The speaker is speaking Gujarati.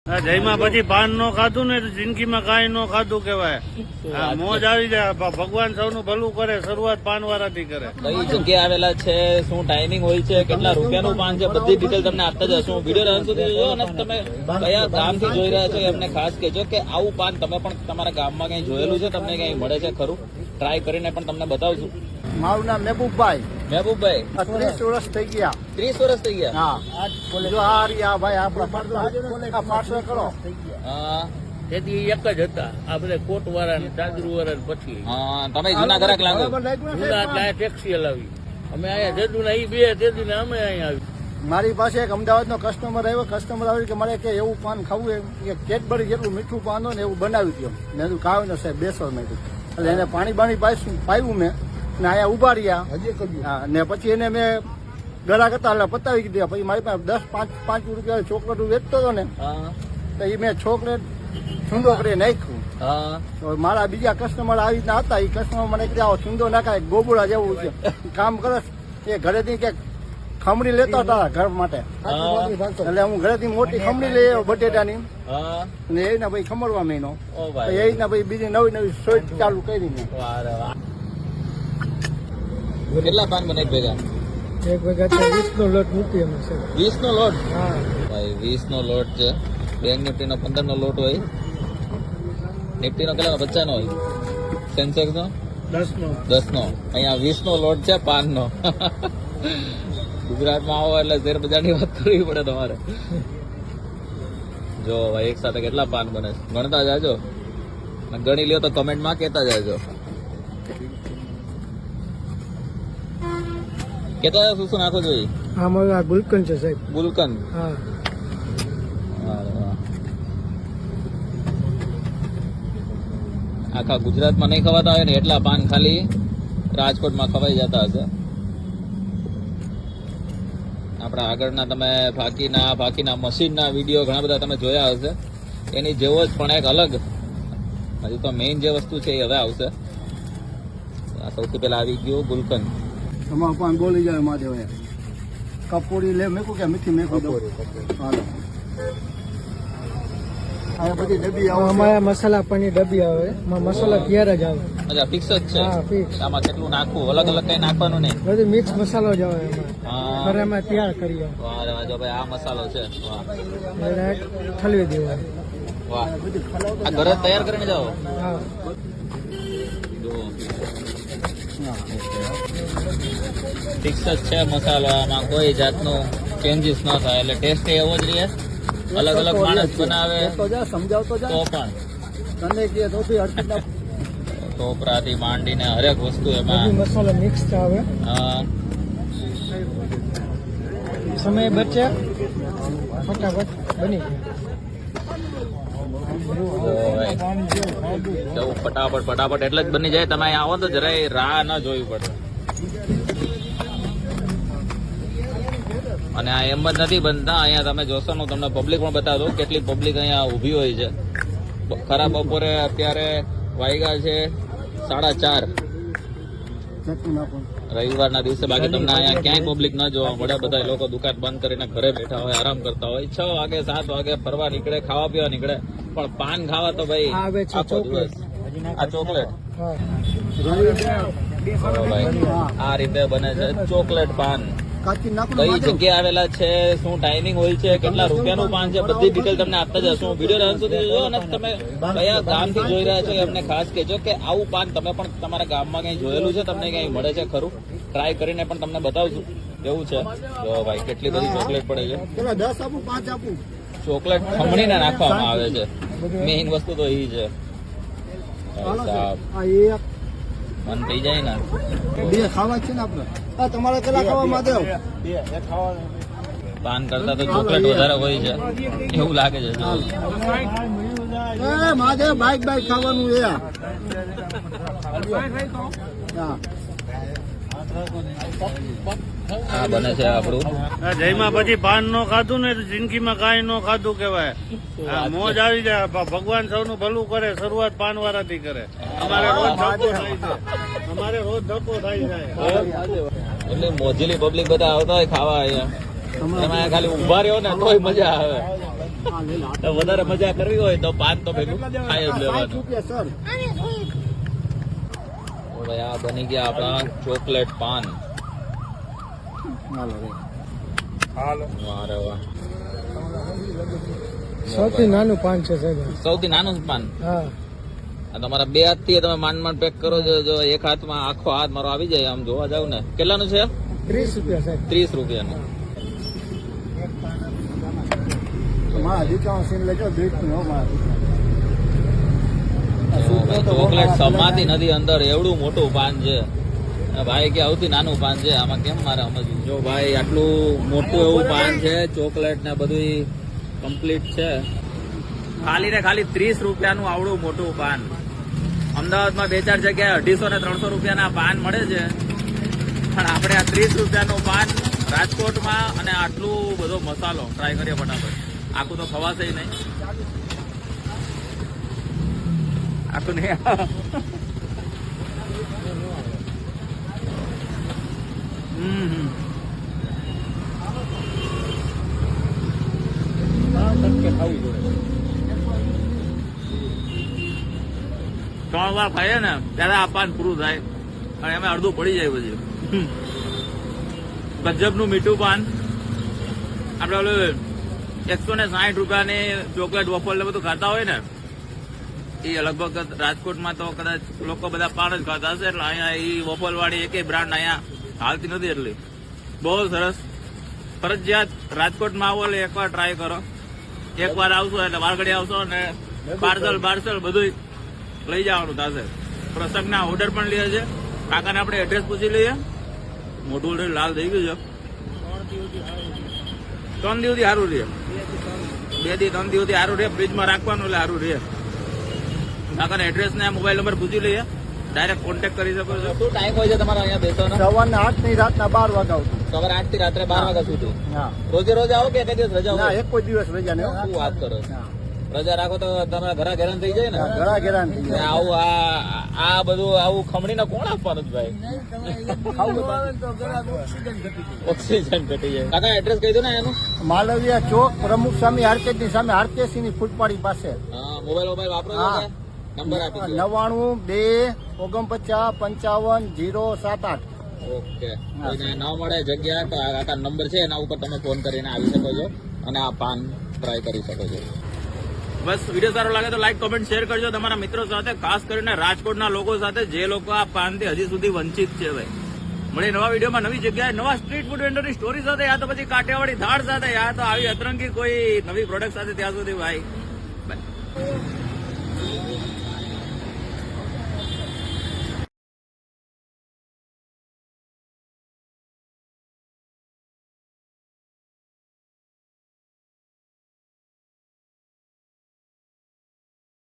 જયમાં પછી પાન નો ખાધું ને જિંદગીમાં કાંઈ નો ખાધું કેવાય. મોજ આવી જાય. ભગવાન સૌનું ભલું કરે. શરૂઆત પાન વાળાથી કરે. કઈ જગ્યાએ આવેલા છે, શું ટાઈમિંગ હોય છે, કેટલા રૂપિયાનું પાન છે, બધી ડિટેલ તમને આપતા જશું. વિડીયો અંત સુધી જોયો અને તમે કયા ગામથી જોઈ રહ્યા છો એમને ખાસ કહેજો કે આવું પાન તમે પણ તમારા ગામમાં કઈ જોયેલું છે, તમને કઈ મળે છે ખરું? ટ્રાય કરીને પણ તમને બતાવશું. મારું નામ મહેબૂબભાઈ. મહેબૂબભાઈ, 30 વર્ષ થઈ ગયા. 30 વર્ષ થઈ ગયા? હા. જો આ રહ્યા ભાઈ આપણા પાર્સલ કરો. હા, તેથી એક જ હતા આ બધા કોટ વાળા ચાદરુ વાળા. પછી હા, તમે જૂના ગ્રાહક લાગો. ટેક્સી હલાવી અમે અહીંયા જેદુ ના બે જેદુ ને અમે અહીંયા આવી. મારી પાસે એક અમદાવાદનો કસ્ટમર આવ્યો. કસ્ટમર આવ્યો કે મારે કે એવું પાન ખાવું એમ કે કેડબરી જેટલું મીઠું પાન હોય ને એવું બનાવી દો. મેં કીધું કાવ ને સાહેબ બેસો. મેં કીધું એટલે એને પાણી પાયું મેં ને અહીંયા ઉભા રહ્યા. હા, ને પછી એને મેં ગળા કરતા એટલે પતાવી દીધા. પછી મારી પાસે 10-5 રૂપિયા ચોકલેટ વેચતો હતો ને, તો એ મેં ચોકલેટ છૂંદો કરી નાખ્યું. તો મારા બીજા કસ્ટમર આવી રીતના હતા. એ કસ્ટમર મને કીધું આવો છૂંદો નાખાય ગોબુડા જેવું છે કામ કરે. એ ઘરેથી કે ખમણી લેતો હતા ઘર માટે, એટલે હું ઘરેથી મોટી ખમણી લઈ આવ્યો બટેટાની ને એને ભાઈ ખમરવા મહિનો. એ રીતના ભાઈ બીજી નવી સોચ ચાલુ કરી. કેટલા પાન બને એક ભેગા? એક ભેગા 20 નો લોટ મૂકી અમે. 20 નો લોટ? હા ભાઈ 20 નો લોટ છે. બેંક નિફ્ટી નો 15 નો લોટ હોય. નિફ્ટી નો કેટલા 50 નો હોય? સેન્સેક્સ નો 10 નો. અહીંયા 20 નો લોટ છે પાન નો. ગુજરાતમાં આવો એટલે શેર બજારની વાત કરવી પડે તમારે. જો ભાઈ એક સાથે કેટલા પાન બને છે ગણતા જાજો. ગણી લ્યો તો કમેન્ટમાં કહેતા જાજો. કેતા શું નાખો જોઈએ? આમાં ગુલકંદ છે સાહેબ. ગુલકંદ? હા. આખા ગુજરાતમાં નહીં ખવાતા હોય ને એટલા પાન ખાલી રાજકોટમાં ખવાઈ જતા હશે. આપણા આગળના તમે ફાકીના મશીનના વિડીયો ઘણા બધા તમે જોયા હશે. એની જેવો જ પણ એક અલગ હજી તો મેઇન જે વસ્તુ છે એ હવે આવશે. સૌથી પહેલા આવી ગયું ગુલકંદ. તમારું પાન બોલી જાય માધેવ. કપોરી લે મેકું કે મીઠી મેકું દઉં. આ બધી ડબ્બી આવે. અમારા મસાલા પાણી ડબ્બી આવે. મસાલા તૈયાર જ આવે. અચ્છા, ફિક્સ જ છે? હા, ફિક્સ. આમાં કેટલું નાખવું? અલગ અલગ કઈ નાખવાનું નહીં? બધું મિક્સ મસાલો જ આવે એમાં. હા, ઘરે અમે તૈયાર કરીએ. વાહ વાહ, જો ભાઈ આ મસાલો છે. વાહ, ઠલવી દેવાય. વાહ, આ ઘરે તૈયાર કરીને જાઓ? હા. ફિક્સ જ છે મસાલો. આમાં કોઈ જાતનું ચેન્જીસ ન થાય એટલે ટેસ્ટ એવો જ રહે. અલગ અલગ માણસ બનાવે સમજાવતો તો પણ તને કે તો બી અડધી ટોપરાથી માંડીને હરેક વસ્તુ એમાં મસાલો મિક્સ આવે. હા, સમય બચે, ફટાફટ બની જવું ફટાફટ એટલે જ બની જાય. તમે અહીંયા આવો તો જરાય રાહ ન જોવી પડે. અને આ એમ જ નથી બનતા. અહીંયા તમે જોશો ને તમને પબ્લિક પણ બતાવો કેટલી પબ્લિક અહીંયા ઊભી હોય છે. ખરા બપોરે અત્યારે વાગ્યા છે 4:30 રવિવારના દિવસે. બાકી તમને અહીંયા ક્યાંય પબ્લિક ન જોવા મળે. બધા લોકો દુકાન બંધ કરીને ઘરે બેઠા હોય, આરામ કરતા હોય. 6 વાગે 7 વાગે ફરવા નીકળે, ખાવા પીવા નીકળે. પણ પાન ખાવા તો ભાઈ આખો દિવસ. આ ચોકલેટ આ રીતે બને છે ચોકલેટ પાન. કઈ જગ્યાએ આવેલા છે, શું ટાઈમિંગ હોય છે, કેટલા રૂપિયાનું પાન છે, બધી ડિટેલ તમને આપતા જશું. વિડીયો અંત સુધી જોયો અને તમે કયા ગામથી જોઈ રહ્યા છો એમને ખાસ કહેજો કે આવું પાન તમે પણ તમારા ગામમાં કઈ જોયેલું છે, તમને કઈ મળે છે ખરું? ટ્રાય કરીને પણ તમને બતાવશું. એવું છે જો ભાઈ કેટલી બધી ચોકલેટ પડે છે. 10 આપું 5 આપું. ચોકલેટ ખમણીને નાખવામાં આવે છે. મેઇન વસ્તુ તો એ છે. મન થઈ જાય ને. બે ખાવા છે ને આપણે. તમારે કેટલા ખાવા માંગે? પાન કરતા તો ચોકલેટ વધારે હોય છે એવું લાગે છે. માધે બાઈક ખાવાનું એ. આ બને છે આપણું જયમાં પછી પાન નો ખાધું ને જિંદગીમાં કાંઈ નો ખાધું કેવાય. મોજ આવી જાય. ભગવાન સૌનું ભલું કરે. શરૂઆત પાન વાળાથી કરે. અમારે રોજ ધક્કો થાય છે. એટલે મોજીલી પબ્લિક બધા આવતા હોય ખાવા અહીંયા. તમે ખાલી ઉભા રહ્યો ને તોય મજા આવે. હા, લઈ લો. તો વધારે મજા કરવી હોય તો પાન તો ભેગું ખાઈ જ 60 લેવાનું. રૂપિયા સર. ઓ ભાઈ આ બની ગયા આપણા ચોકલેટ પાન. હાલો રે. વારે વાહ. સૌથી નાનું પાન છે સાહેબ. સૌથી નાનું પાન. હા. આ તમારા બે હાથથી તમે માંડ પેક કરો છો. જો એક હાથમાં આખો હાથ મારો આવી જાય આમ જોવા જાવ ને. કેટલાનું છે? 30 રૂપિયા સાહેબ. 30 રૂપિયાનું. મારા દીકરાનો સીન લેજો દ્વીપનું હો મારા દીકરા. ચોકલેટ સમાતી નથી અંદર, એવડું મોટું પાન છે. ભાઈ કે સૌથી નાનું પાન છે, આમાં કેમ મારે સમજવું? જો ભાઈ આટલું મોટું એવું પાન છે, ચોકલેટ ને બધું કમ્પ્લીટ છે. ખાલી ને ખાલી 30 રૂપિયાનું આવડું મોટું પાન. અમદાવાદમાં 2-4 જગ્યાએ 250 ને 300 રૂપિયાના પાન મળે છે, પણ આપણે આ 30 રૂપિયાનું પાન રાજકોટમાં અને આટલું બધો મસાલો ટ્રાય કરીએ ફટાફટ. આખું તો ખવાશે નહીં. આખું નહીં. ત્રણ વાર ખાઈએ ને ત્યારે આ પાન પૂરું થાય અને એમાં અડધું પડી જાય પછી. ગજબનું મીઠું પાન. આપણે ઓલું 160 રૂપિયાની ચોકલેટ વફલ ને બધું ખાતા હોય ને, એ લગભગ રાજકોટમાં તો કદાચ લોકો બધા પાન જ ખાતા હશે, એટલે અહીંયા એ વફલ વાળી એકેય બ્રાન્ડ અહીંયા હાલતી નથી. એટલી બહુ સરસ. ફરજિયાત રાજકોટમાં આવો એટલે એકવાર ટ્રાય કરો. એકવાર આવશો એટલે વારગડી આવશો ને પાર્સલ બધું લઈ જવાનું થશે. પ્રસંગના ઓર્ડર પણ લે છે. કાકાને આપણે એડ્રેસ પૂછી લઈએ. મોટું ઓર્ડર લાલ થઈ ગયું છે. 3 દિવસથી સારું રહે. 2 થી 3 દિવસથી સારું રહે. ફ્રીજમાં રાખવાનું એટલે સારું રહે. કાકાના એડ્રેસ ને મોબાઈલ નંબર પૂછી લઈએ. ડાયરેક્ટ કોન્ટેક્ટ કરી શકો છો. શું ટાઈમ હોય છે તમારા અહીંયા બેસવાનો? સવારના 8 થી રાતના 12 વાગ્યા સુધી. સવારે 8 થી રાત્રે 12 વાગ્યા સુધી. હા. રોજે રોજ આવો કે એક દિવસ રજા ના, હોય? એક કોઈ દિવસ રજા નહીં હો. શું વાત કરો છો? હા. રજા રાખો તો તમારા ઘરા હેરાન થઈ જાય ને. ઘણા હેરાન થઈ ને જાય. આવું આ બધું આવું ખમણીને કોણ આપવાનું છે ભાઈ? ઓક્સિજન ઘટી જાય. કાકા એડ્રેસ કહી દો ને એનું. માલવિયા ચોક પ્રમુખ સ્વામી આર્કેટની સામે આરકેસી ની ફૂટપાડી પાસે. મોબાઈલ વાપરો છો હા. કે? નંબર આપી દો. 99-2-49-078. ઓકે. કોઈને ન મળે જગ્યા તો આ કાકા નંબર છે એના ઉપર તમે ફોન કરીને આવી શકો છો અને આ પાન ટ્રાય કરી શકો છો. બસ વિડીયો સારો લાગે તો લાઈક કમેન્ટ શેર કરજો તમારા મિત્રો સાથે, ખાસ કરીને રાજકોટના લોકો સાથે જે લોકો આ પાનથી હજી સુધી વંચિત છે. ભાઈ મળીએ નવા વિડીયોમાં, નવી જગ્યાએ, નવા સ્ટ્રીટ ફૂડ વેન્ડરની સ્ટોરી સાથે, યા તો પછી કાઠિયાવાડી દાળ સાથે, યા તો આવી અતરંગી કોઈ નવી પ્રોડક્ટ સાથે. ત્યાં સુધી ભાઈ બાય.